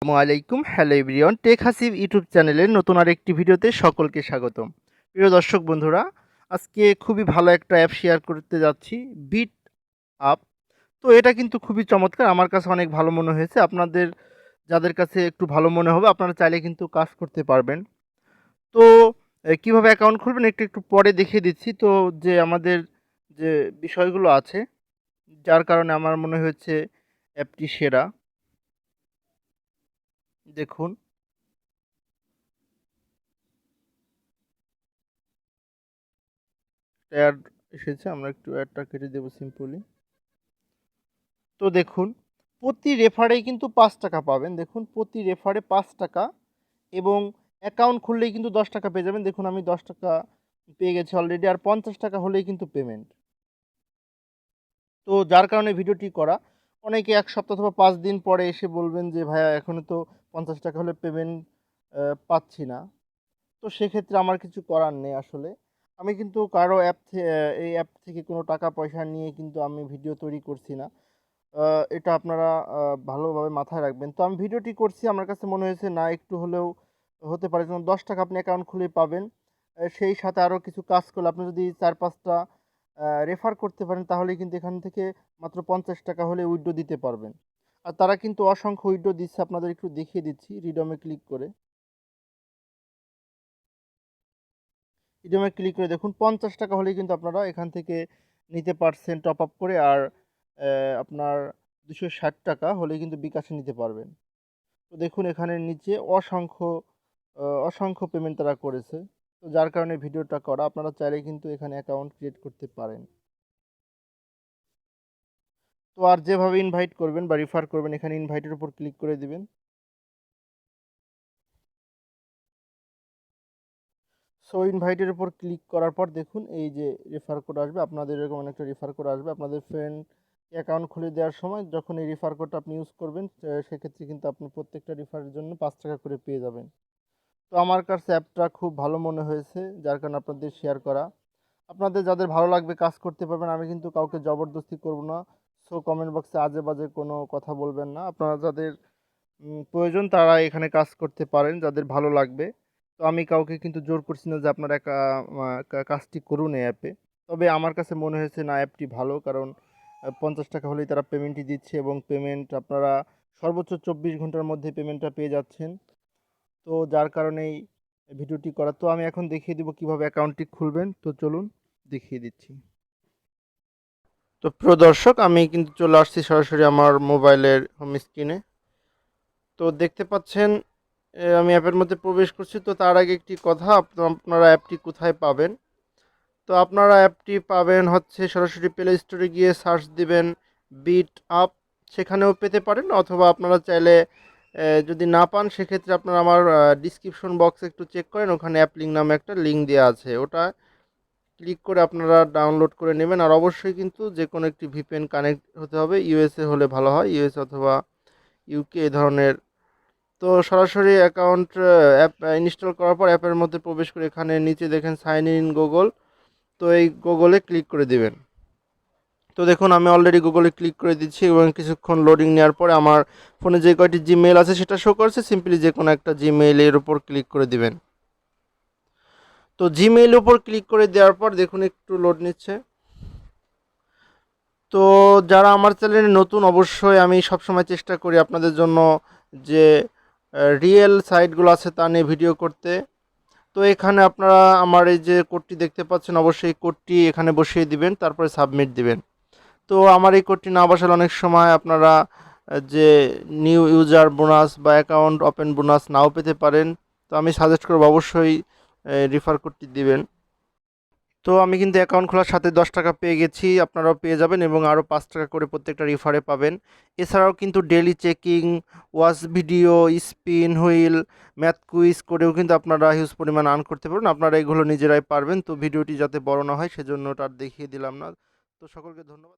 আসসালামু আলাইকুম, hello everyone, tech Hasib YouTube চ্যানেলের নতুন আরেকটি ভিডিওতে সকলকে স্বাগতম। প্রিয় দর্শক বন্ধুরা, আজকে খুবই ভালো একটা অ্যাপ শেয়ার করতে যাচ্ছি, বিট আপ। তো এটা কিন্তু খুবই চমৎকার, আমার কাছে অনেক ভালো মনে হয়েছে। আপনাদের যাদের কাছে একটু ভালো মনে হবে আপনারা চাইলে কিন্তু কাজ করতে পারবেন। তো কীভাবে অ্যাকাউন্ট খুলবেন একটু একটু পরে দেখিয়ে দিচ্ছি। তো যে আমাদের যে বিষয়গুলো আছে, যার কারণে আমার মনে হয়েছে অ্যাপটি সেরা। দেখুন, অ্যাড এসেছে, আমরা একটু অ্যাডটা কেটে দেবো সিম্পলি। তো দেখুন, প্রতি রেফারেই কিন্তু ৫ টাকা পাবেন। দেখুন, প্রতি রেফারে ৫ টাকা এবং অ্যাকাউন্ট খুললেই কিন্তু ১০ টাকা পেয়ে যাবেন। দেখুন, আমি ১০ টাকা পেয়ে গেছি অলরেডি, আর ৫০ টাকা হলেই কিন্তু পেমেন্ট। তো যার কারণে ভিডিওটি করা। অনেকে ১ সপ্তাহ অথবা ৫ দিন পরে এসে বলবেন যে, "ভাইয়া এখনও তো ৫০ টাকা হলে পেমেন্ট পাচ্ছি না।" তো সেক্ষেত্রে আমার কিছু করার নেই আসলে। আমি কিন্তু কারো এই অ্যাপ থেকে কোনো টাকা পয়সা নিয়ে কিন্তু আমি ভিডিও তৈরি করছি না। আ এটা আপনারা ভালোভাবে মাথায় রাখবেন। তো আমি ভিডিওটি করছি, আমার কাছে মনে হয়েছে না একটু হলেও হতে পারে। যেমন ৳১০ আপনি অ্যাকাউন্ট খুলেই পাবেন। সেই সাথে আরও কিছু কাজ করলে আপনি যদি ৪-৫ টা রেফার করতে পারেন তাহলেই কিন্তু এখান থেকে মাত্র ৳৫০ হলে উইথড্র দিতে পারবেন। আর তারা কিন্তু অসংখ্য উইথড্র দিচ্ছে, আপনাদের একটু দেখিয়ে দিচ্ছি রিডমে ক্লিক করে। রিডিমে ক্লিক করে দেখুন, ৳৫০ হলেই কিন্তু আপনারা এখান থেকে নিতে পারছেন টপ আপ করে। আর আপনার ৳২৬০ হলেই কিন্তু বিকাশে নিতে পারবেন। তো দেখুন, এখানে নিচে অসংখ্য পেমেন্ট তারা করেছে। তো যার কারণে ভিডিওটা করা। আপনারা চাইলে কিন্তু এখানে অ্যাকাউন্ট ক্রিয়েট করতে পারেন। তো আর যেভাবে ইনভাইট করবেন বা রেফার করবেন, এখানে ইনভাইটের উপর ক্লিক করে দিবেন। সো ইনভাইটের উপর ক্লিক করার পর দেখুন এই যে রেফার কোড আসবে, আপনাদের এরকম অনেকটা রেফার কোড আসবে। আপনাদের ফ্রেন্ড অ্যাকাউন্ট খুলে দেওয়ার সময় যখন এই রেফার কোডটা আপনি ইউজ করবেন, সেক্ষেত্রে কিন্তু আপনি প্রত্যেকটা রেফারের জন্য ৳৫ করে পেয়ে যাবেন। তো আমার কাছে অ্যাপটা খুব ভালো মনে হয়েছে, যার কারণে আপনাদের শেয়ার করা। আপনাদের যাদের ভালো লাগবে কাজ করতে পারবেন, আমি কিন্তু কাউকে জবরদস্তি করব না। সো কমেন্ট বক্সে আজে বাজে কোনো কথা বলবেন না। আপনারা যাদের প্রয়োজন তারা এখানে কাজ করতে পারেন, যাদের ভালো লাগবে। তো আমি কাউকে কিন্তু জোর করছি না যে আপনারা কাজটি করুন এই অ্যাপে। তবে আমার কাছে মনে হয়েছে না, অ্যাপটি ভালো, কারণ ৳৫০ হলেই তারা পেমেন্টটি দিচ্ছে এবং পেমেন্ট আপনারা সর্বোচ্চ ২৪ ঘন্টার মধ্যে পেমেন্টটা পেয়ে যাচ্ছেন। তো যার কারণেই ভিডিওটি করা। তো আমি এখন দেখিয়ে দিব কিভাবে অ্যাকাউন্টটি খুলবেন। তো চলুন দেখিয়ে দিচ্ছি। তো প্রিয় দর্শক, আমি কিন্তু চলে আসছি সরাসরি আমার মোবাইলের হোম স্ক্রিনে। তো দেখতে পাচ্ছেন আমি অ্যাপের মধ্যে প্রবেশ করছি। তো তার আগে একটি কথা, আপনারা অ্যাপটি কোথায় পাবেন? তো আপনারা অ্যাপটি পাবেন হচ্ছে সরাসরি প্লে স্টোরে গিয়ে সার্চ দিবেন বিট আপ, সেখানেও পেতে পারেন। অথবা আপনারা চাইলে যদি না পান সেক্ষেত্রে আপনারা আমার ডিসক্রিপশন বক্সে একটু চেক করেন, ওখানে অ্যাপ লিঙ্ক নামে একটা লিঙ্ক দেওয়া আছে, ওটা ক্লিক করে আপনারা ডাউনলোড করে নেবেন। আর অবশ্যই কিন্তু যে কোনো একটি ভিপিএন কানেক্ট হতে হবে, ইউএসএ হলে ভালো হয়, ইউএসএ অথবা ইউকে এ ধরনের। তো সরাসরি অ্যাকাউন্ট অ্যাপ ইনস্টল করার পর অ্যাপের মধ্যে প্রবেশ করে এখানে নিচে দেখেন সাইন ইন গুগল, তো এই গুগলে ক্লিক করে দিবেন। তো দেখুন, আমি অলরেডি গুগলে ক্লিক করে দিচ্ছি এবং কিছুক্ষণ লোডিং নেওয়ার পরে আমার ফোনে যে কয়টি জিমেইল আছে সেটা শো করছে। সিম্পলি যে কোনো একটা জিমেইলের উপর ক্লিক করে দিবেন। তো জিমেইলের উপর ক্লিক করে দেওয়ার পর দেখুন একটু লোড নিচ্ছে। তো যারা আমার চ্যানেলে নতুন, অবশ্যই আমি সবসময় চেষ্টা করি আপনাদের জন্য যে রিয়েল সাইটগুলো আছে তা নিয়ে ভিডিও করতে। তো এখানে আপনারা আমার এই যে কোডটি দেখতে পাচ্ছেন, অবশ্যই এই কোডটি এখানে বসিয়ে দিবেন, তারপরে সাবমিট দিবেন। তো আমার এই কোডটি না বসালে অনেক সময় আপনারা যে নিউ ইউজার বোনাস বা অ্যাকাউন্ট ওপেন বোনাস নাও পেতে পারেন। তো আমি সাজেস্ট করব অবশ্যই রেফার কোডটি দিবেন। তো আমি কিন্তু অ্যাকাউন্ট খোলার সাথে ৳১০ পেয়ে গেছি, আপনারাও পেয়ে যাবেন এবং আরও ৳৫ করে প্রত্যেকটা রেফারে পাবেন। এছাড়াও কিন্তু daily checking, watch video, spin wheel, math quiz করেও কিন্তু আপনারা হিউজ পরিমাণ আর্ন করতে পারবেন। আপনারা এগুলো নিজেরাই পারবেন। তো ভিডিওটি যাতে বড় না হয় সেজন্য ওটা আর দেখিয়ে দিলাম না। তো সকলকে ধন্যবাদ।